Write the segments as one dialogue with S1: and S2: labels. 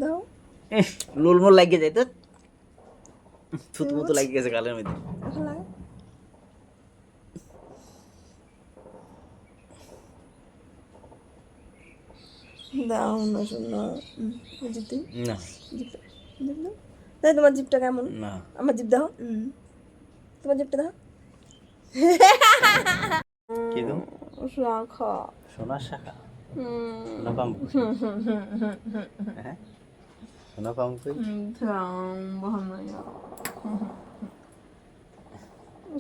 S1: দাও।
S2: লোলমোল লাগিয়ে যায় তো থুতু মুতু লাগিয়ে গেছে গালের মধ্যে।
S1: এখন লাগে। দাও না শোনা। জিপতে
S2: না
S1: জিপটা জিপ দাও। তাই তোমার জিপটা কেমন?
S2: না
S1: আমার জিপ দাও। তোমার জিপটা দাও।
S2: কি দাও?
S1: শাখা।
S2: সোনার শাখা? সোনা পাম্প? হ্যাঁ সোনা পাম্প কই?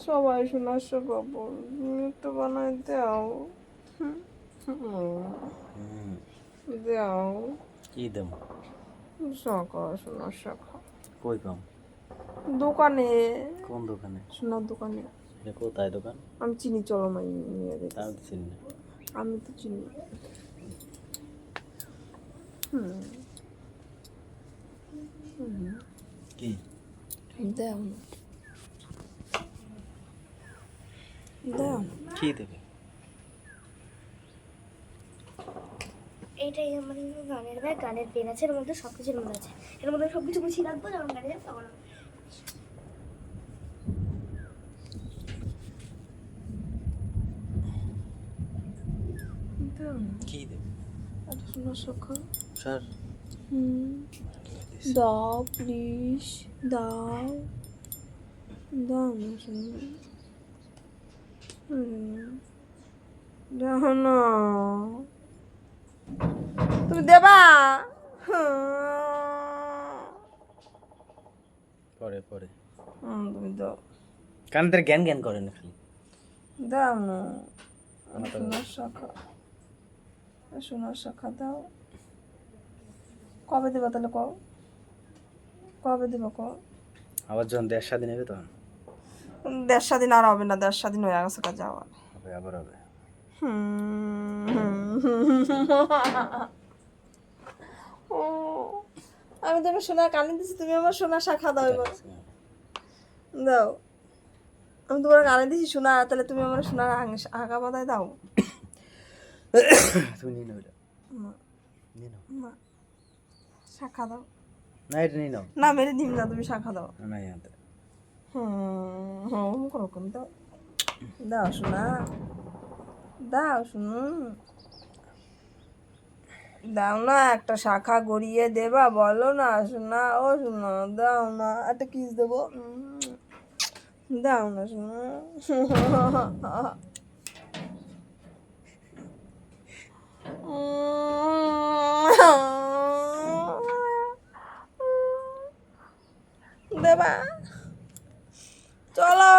S1: সবাই সোনার শাখা বল, তুমি একটু বানাই দাও। দাও
S2: কি দাম?
S1: শাখা, সোনার শাখা।
S2: কই পাম?
S1: দোকানে।
S2: কোন দোকানে?
S1: সোনার দোকানে।
S2: এটা কোথায় দোকান?
S1: আমি চিনি, চলো মাই নিয়ে
S2: তা
S1: দেখি।
S2: আমি তো চিনি না।
S1: আমি তো চিনি।
S2: কি
S1: দাও না, দাও।
S2: কি দেবে?
S3: এইটাই আমার গানের ব্যাগ, গানের পেন আছে, এর মধ্যে সব কিছুর মধ্যে আছে। এর মধ্যে সব কিছু গুছিয়ে রাখবো, যখন গাড়ি যাবে তখন
S1: দাও না,
S2: কি দেবে?
S1: একটা সোনার শাখা।
S2: স্যার
S1: দাও প্লিজ, দাও। দাও না শোনা। দাও না, তুমি দেবা?
S2: পরে পরে
S1: তুমি দাও।
S2: কানদের জ্ঞান জ্ঞান করে না খালি।
S1: দাও না, সোনার শাখা। সোনার শাখা দাও। কবে দেবা তাহলে কও? কবে দেবা কও?
S2: আবার যখন দেশ স্বাধীন হবে তখন
S1: 1.5 স্বাধীন আর হবে না, 1.5 স্বাধীন হয়ে গেছে কাজ যাওয়া।
S2: হবে, আবার হবে।
S1: আমি তো সোনার কানে দিচ্ছি, তুমি আমার সোনার শাখা দাও এবার। দাও। আমি তোমার কানে দিচ্ছি সোনা, তাহলে তুমি আমার সোনার আগা বাদায় দাও।
S2: তুমি নিয়ে নাও এটা। নিয়ে নাও।
S1: না, শাখা দাও।
S2: না এটা নিয়ে নাও।
S1: না মেরে দিম না, তুমি শাখা দাও।
S2: না ইয়াতে
S1: ওরকম দাও। দাও শোনা, দাও শুনুন। দাও না, একটা শাখা গড়িয়ে দেবা, বলো না শোনা। ও শোনা, দাও না, একটা কিস দেবো। দাও না শোনা। দেবা, চলো।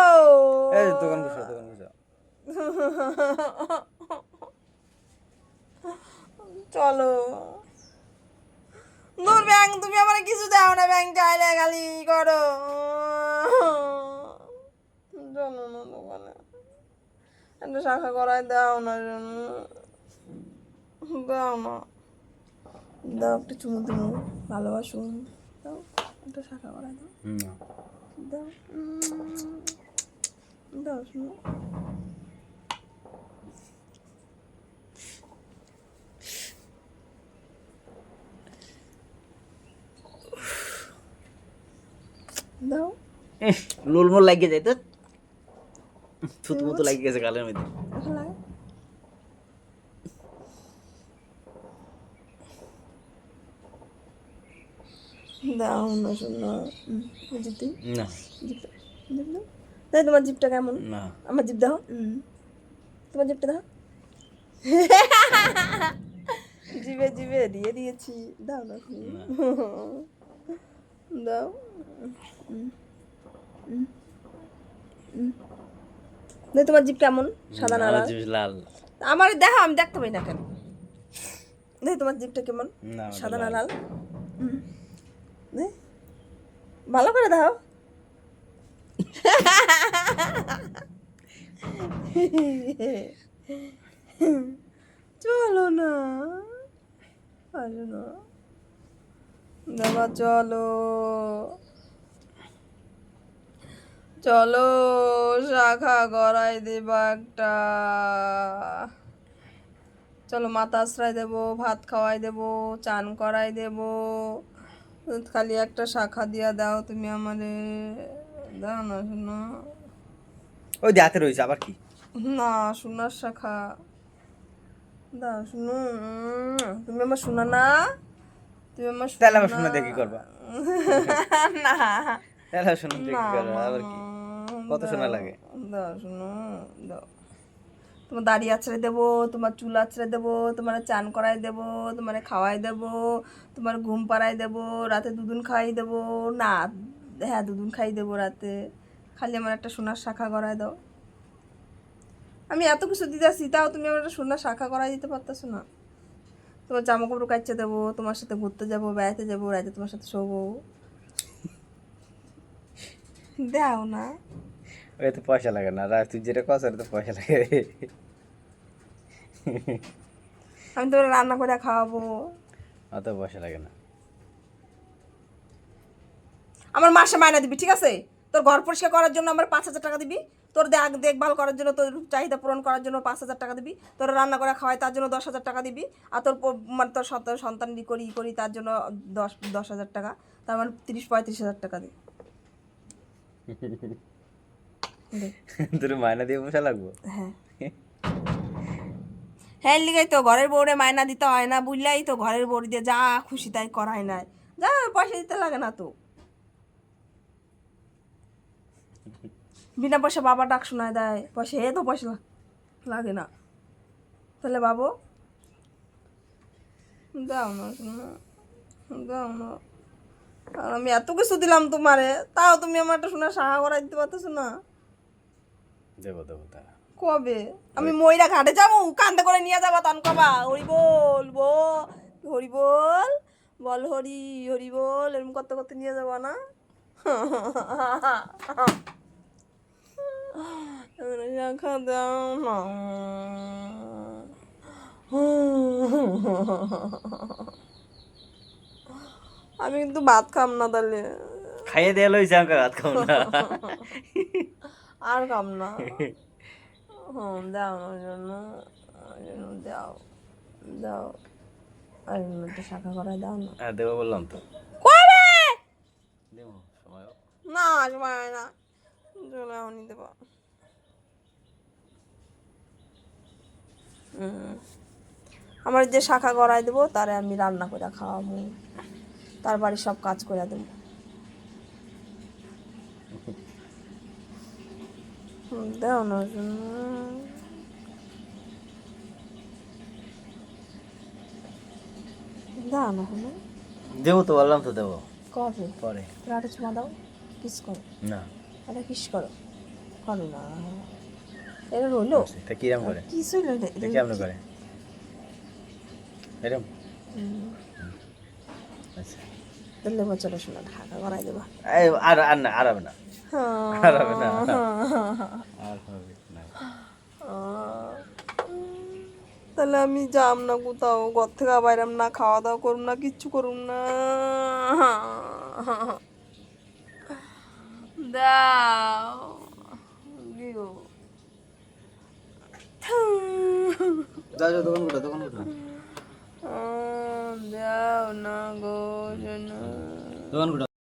S2: এই দোকান বসো, দোকান বসো।
S1: চলো। দূর ব্যাং, তুমি আমার কিছু দাও না, ব্যাং চাইলে খালি করো। চলো না দোকানে, একটা শাখা করায় দাও না, দাও না। দাও একটা চুমু তুমি, ভালোবাসুন। দাও একটা শাখা করায় দাও। দাও। দাও শুনো। দাও।
S2: লোলমোল লাগিয়ে যায় তো থুতু মুতু লাগিয়ে গেছে গালের মধ্যে।
S1: এখন লাগে। দাও না শোনা। জিপতে
S2: না
S1: জিপটা জিপ দাও। তাই তোমার জিপটা কেমন?
S2: না
S1: আমার জিপ দাও। তোমার জিপটা দাও। জিভে জিভে দিয়ে দিয়েছি। দাও না
S2: না।
S1: দাও। দেখ তোমার জিপ কেমন, সাদা না
S2: আমার
S1: লাল?
S2: জিভ লাল।
S1: আমার দেখো, আমি দেখতে পাই না কেন? দেখ তোমার জিপটা কেমন,
S2: না ওটা
S1: সাদা না
S2: লাল।
S1: লাল? দেখ, ভালো করে দাও। চলো না, আসো না বাবা, চলো। চলো, শাখা গড়াই দেবা একটা। চলো মাথা আশ্রয় দেবো, ভাত খাওয়াই দেবো, চান করাই দেবো, খালি একটা শাখা দিয়া দাও তুমি আমারে। দাও না শোনা।
S2: ওই যে হাতে রয়েছে আবার কি?
S1: না সোনার শাখা দাও শুনো। তুমি আমার শোনা না, তুমি আমার
S2: তাহলে আবার
S1: শোনা
S2: শুনে দেখি করবা?
S1: না
S2: তাহলে শুনে দেখি করবা আবার কি? কত শোনা লাগে?
S1: দাও শুনো, দাও। তোমার দাড়ি আছড়ে দেবো, তোমার চুল আছড়ে দেবো, তোমার চান করাই দেবো, তোমার খাওয়াই দেবো, তোমার ঘুম পাড়াই দেবো, রাতে দুধুন খাওয়াই দেবো। না, হ্যাঁ দুধুন খাই দেবো রাতে। খালি আমার একটা সোনার শাখা করাই দাও। আমি এত কিছু দিতেছি, তাও তুমি আমার একটা সোনার শাখা করাই দিতে পারতেছো না। তোমার জামা কাপড় কাচতে দেবো, তোমার সাথে ঘুরতে যাবো, বেড়াতে যাবো, রাতে তোমার সাথে শোবো। দাও না।
S2: ওই তো পয়সা লাগে না, রাত তুই যেটা কস তো পয়সা লাগে।
S1: আমি তোমার রান্না করে খাওয়াবো।
S2: অত পয়সা লাগে না।
S1: আমার মাসে মাইনা দিবি, ঠিক আছে? তোর ঘর পরিষ্কার করার জন্য আমার 5,000 টাকা দিবি, তোর দেখভাল করার জন্য, তোর চাহিদা পূরণ করার জন্য 5,000 টাকা দিবি, তোর রান্না করে খাওয়াই তার জন্য 10,000 টাকা দিবি, আর তোর মানে তোর সন্তান করি তার জন্য 10,000 টাকা, তার মানে 30-35,000 টাকা দিই।
S2: তোর মায়না দিয়ে পয়সা লাগবো?
S1: হ্যাঁ হ্যাঁ, লিগাই তো ঘরের বউরে মায়না দিতে হয় না, বুঝলাই তো ঘরের বউ দিয়ে যা খুশি তাই করাই নাই, যা পয়সা দিতে লাগে না তো। বিনা পয়সা বাবা ডাক শোনায় দেয়, পয়সা তো পয়সা লাগে না, তাহলে বাবু দাও না শোনা, দাও না। আর আমি এত কিছু দিলাম তোমারে, তাও তুমি আমার একটা সোনার সাহা করাই দিতে পারতেছো না।
S2: দেবো দেবো তা।
S1: কবে? আমি ময়রা ঘাটে যাবো, কান্দে করে নিয়ে যাবো, তন কবা হরি বল হরি বল বল হরি হরি বল এরকম করতে করতে নিয়ে যাবো না। শাখা দাও না। আমি কিন্তু ভাত খাম না তাহলে,
S2: খাইয়ে দিয়ে লইছে আমাকে ভাত খাও না।
S1: আর খাম না। দাও না জন্য, দাও দাও, আর একটা শাখা করাই দাও না।
S2: হ্যাঁ দেবো বললাম তো।
S1: কবে?
S2: দেবো সময়।
S1: না সময় হয় না, চলে এখনই দেবো। আমার যে শাখা করাই দেবো তারে আমি রান্না করে খাওয়াবো, তার বাড়ির সব কাজ করে দেবো। দাও না দাও না হলো।
S2: দেবো তো বললাম তো দেবো।
S1: কবে?
S2: পরে।
S1: রাতে চুমা দাও, কিস করো।
S2: না
S1: এটা কিস করো, করো না। এটা রইলো
S2: তা কিরম করে?
S1: কিছুই রইলো।
S2: এটা কেমন করে? এরম? আচ্ছা
S1: তাহলে চলো শোনা ঢাকা করাই দেবা।
S2: এই আর আর না আর হবে না। আর হবে না। আর হবে না।
S1: তাহলে আমি যাম না কোথাও, ঘর থেকে বাইরাম না, খাওয়া দাওয়া করুম না, কিচ্ছু করুম না। দাও দিও।
S2: যাও যাও দোকান কোটা দোকান কোটা।
S1: দাও না গো,
S2: দোকান কোটা।